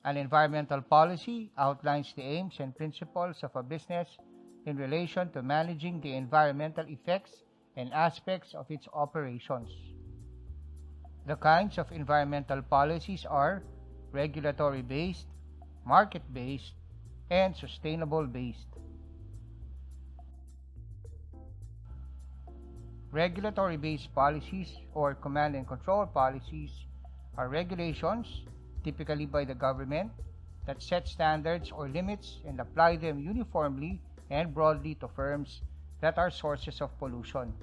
An environmental policy outlines the aims and principles of a business in relation to managing the environmental effects and aspects of its operations. The kinds of environmental policies are regulatory-based, market-based, and sustainable-based. Regulatory-based policies or command and control policies are regulations, typically by the government, that set standards or limits and apply them uniformly and broadly to firms that are sources of pollution.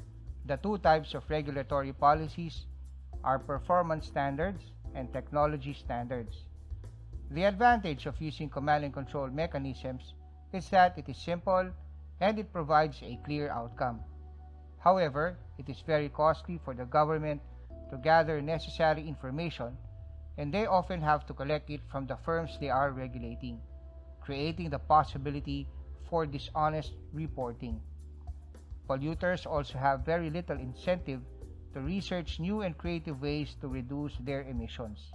The two types of regulatory policies are performance standards and technology standards. The advantage of using command and control mechanisms is that it is simple and it provides a clear outcome. However, it is very costly for the government to gather necessary information, and they often have to collect it from the firms they are regulating, creating the possibility for dishonest reporting. Polluters also have very little incentive to research new and creative ways to reduce their emissions.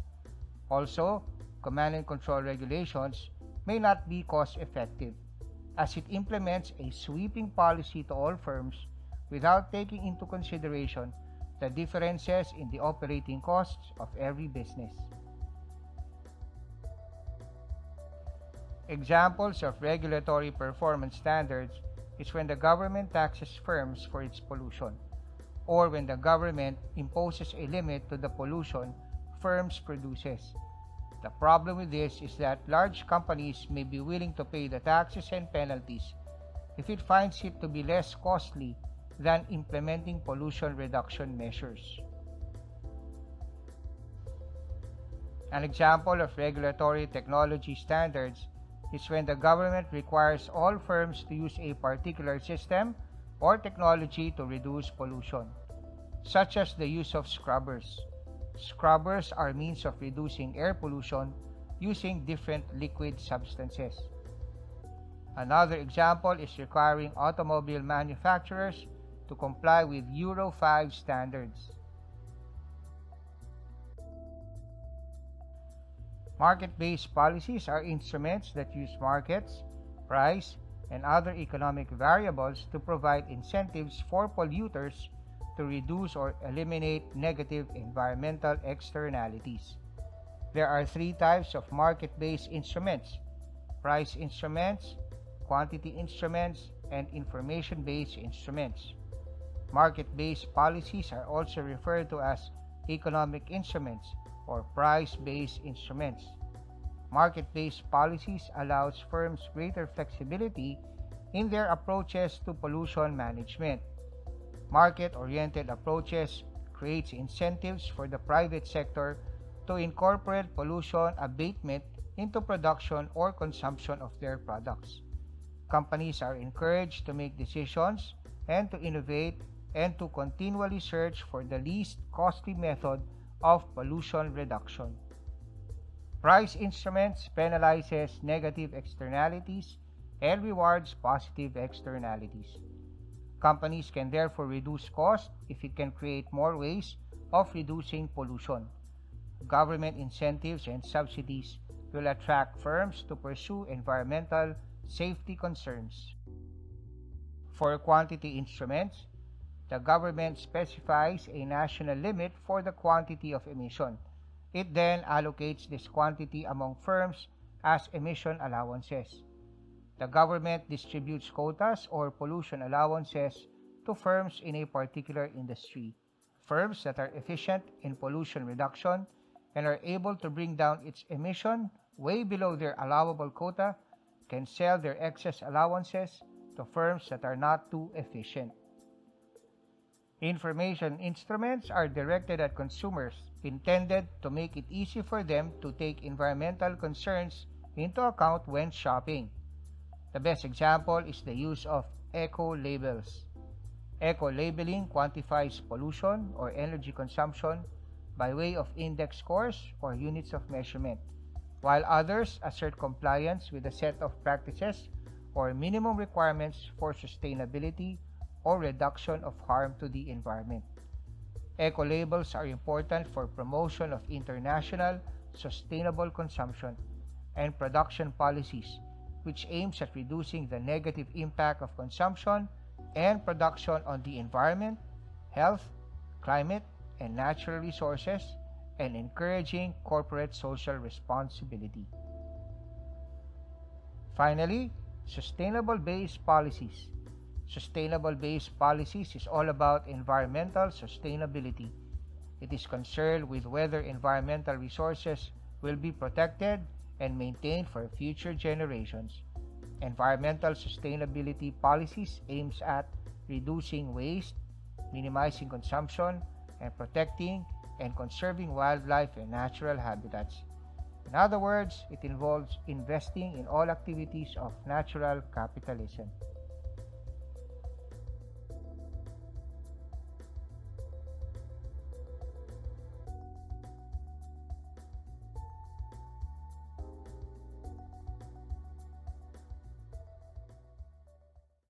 Also, command and control regulations may not be cost-effective, as it implements a sweeping policy to all firms without taking into consideration the differences in the operating costs of every business. Examples of regulatory performance standards is when the government taxes firms for its pollution, or when the government imposes a limit to the pollution firms produces. The problem with this is that large companies may be willing to pay the taxes and penalties if it finds it to be less costly than implementing pollution reduction measures. An example of regulatory technology standards is when the government requires all firms to use a particular system or technology to reduce pollution, such as the use of scrubbers. Scrubbers are means of reducing air pollution using different liquid substances. Another example is requiring automobile manufacturers to comply with Euro 5 standards. Market-based policies are instruments that use markets, price, and other economic variables to provide incentives for polluters to reduce or eliminate negative environmental externalities. There are three types of market-based instruments: price instruments, quantity instruments, and information-based instruments. Market-based policies are also referred to as economic instruments or price-based instruments. Market-based policies allows firms greater flexibility in their approaches to pollution management. Market-oriented approaches creates incentives for the private sector to incorporate pollution abatement into production or consumption of their products. Companies are encouraged to make decisions and to innovate and to continually search for the least costly method of pollution reduction. Price instruments penalizes negative externalities and rewards positive externalities. Companies can therefore reduce costs if it can create more ways of reducing pollution. Government incentives and subsidies will attract firms to pursue environmental safety concerns. For quantity instruments, the government specifies a national limit for the quantity of emission. It then allocates this quantity among firms as emission allowances. The government distributes quotas or pollution allowances to firms in a particular industry. Firms that are efficient in pollution reduction and are able to bring down its emission way below their allowable quota can sell their excess allowances to firms that are not too efficient. Information instruments are directed at consumers, intended to make it easy for them to take environmental concerns into account when shopping. The best example is the use of eco-labels. Eco-labeling quantifies pollution or energy consumption by way of index scores or units of measurement, while others assert compliance with a set of practices or minimum requirements for sustainability or reduction of harm to the environment. Eco-labels are important for promotion of international sustainable consumption, and production policies, which aims at reducing the negative impact of consumption and production on the environment, health, climate, and natural resources, and encouraging corporate social responsibility. Finally, sustainable-based policies. Sustainable-based policies is all about environmental sustainability. It is concerned with whether environmental resources will be protected and maintained for future generations. Environmental sustainability policies aims at reducing waste, minimizing consumption, and protecting and conserving wildlife and natural habitats. In other words, it involves investing in all activities of natural capitalism.